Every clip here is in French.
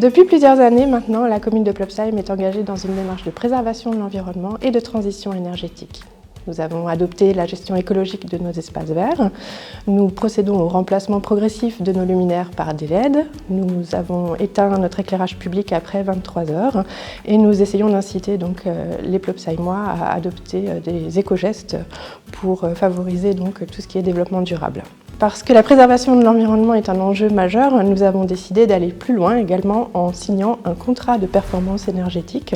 Depuis plusieurs années maintenant, la commune de Plopsheim est engagée dans une démarche de préservation de l'environnement et de transition énergétique. Nous avons adopté la gestion écologique de nos espaces verts. Nous procédons au remplacement progressif de nos luminaires par des LED. Nous avons éteint notre éclairage public après 23 heures et nous essayons d'inciter donc les Plopsheimois à adopter des éco-gestes pour favoriser donc tout ce qui est développement durable. Parce que la préservation de l'environnement est un enjeu majeur, nous avons décidé d'aller plus loin également en signant un contrat de performance énergétique.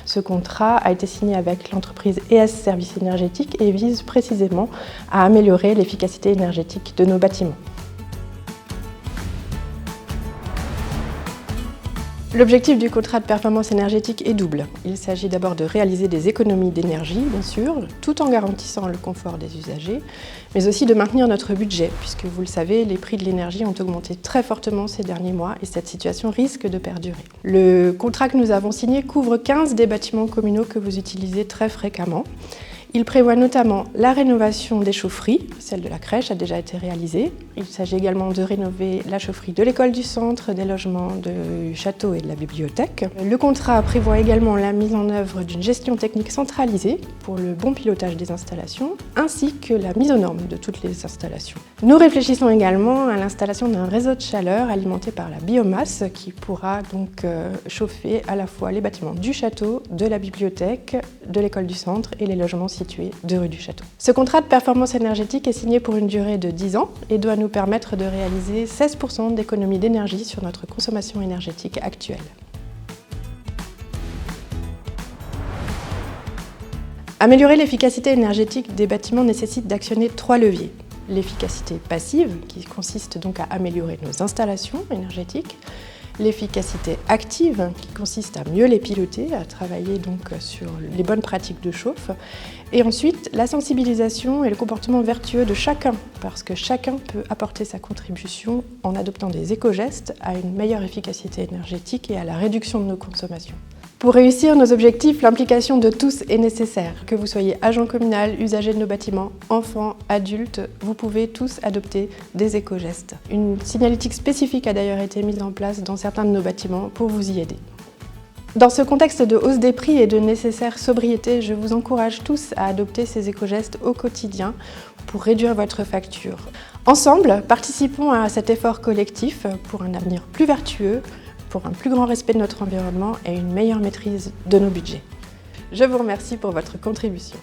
Ce contrat a été signé avec l'entreprise ES Services Énergétiques et vise précisément à améliorer l'efficacité énergétique de nos bâtiments. L'objectif du contrat de performance énergétique est double. Il s'agit d'abord de réaliser des économies d'énergie, bien sûr, tout en garantissant le confort des usagers, mais aussi de maintenir notre budget, puisque vous le savez, les prix de l'énergie ont augmenté très fortement ces derniers mois et cette situation risque de perdurer. Le contrat que nous avons signé couvre 15 des bâtiments communaux que vous utilisez très fréquemment. Il prévoit notamment la rénovation des chaufferies, celle de la crèche a déjà été réalisée. Il s'agit également de rénover la chaufferie de l'école du centre, des logements du château et de la bibliothèque. Le contrat prévoit également la mise en œuvre d'une gestion technique centralisée pour le bon pilotage des installations, ainsi que la mise aux normes de toutes les installations. Nous réfléchissons également à l'installation d'un réseau de chaleur alimenté par la biomasse qui pourra donc chauffer à la fois les bâtiments du château, de la bibliothèque, de l'école du centre et les logements situé 2 rue du Château. Ce contrat de performance énergétique est signé pour une durée de 10 ans et doit nous permettre de réaliser 16% d'économie d'énergie sur notre consommation énergétique actuelle. Améliorer l'efficacité énergétique des bâtiments nécessite d'actionner 3 leviers. L'efficacité passive, qui consiste donc à améliorer nos installations énergétiques. L'efficacité active, qui consiste à mieux les piloter, à travailler donc sur les bonnes pratiques de chauffe. Et ensuite, la sensibilisation et le comportement vertueux de chacun, parce que chacun peut apporter sa contribution en adoptant des éco-gestes à une meilleure efficacité énergétique et à la réduction de nos consommations. Pour réussir nos objectifs, l'implication de tous est nécessaire. Que vous soyez agent communal, usager de nos bâtiments, enfants, adultes, vous pouvez tous adopter des éco-gestes. Une signalétique spécifique a d'ailleurs été mise en place dans certains de nos bâtiments pour vous y aider. Dans ce contexte de hausse des prix et de nécessaire sobriété, je vous encourage tous à adopter ces éco-gestes au quotidien pour réduire votre facture. Ensemble, participons à cet effort collectif pour un avenir plus vertueux, pour un plus grand respect de notre environnement et une meilleure maîtrise de nos budgets. Je vous remercie pour votre contribution.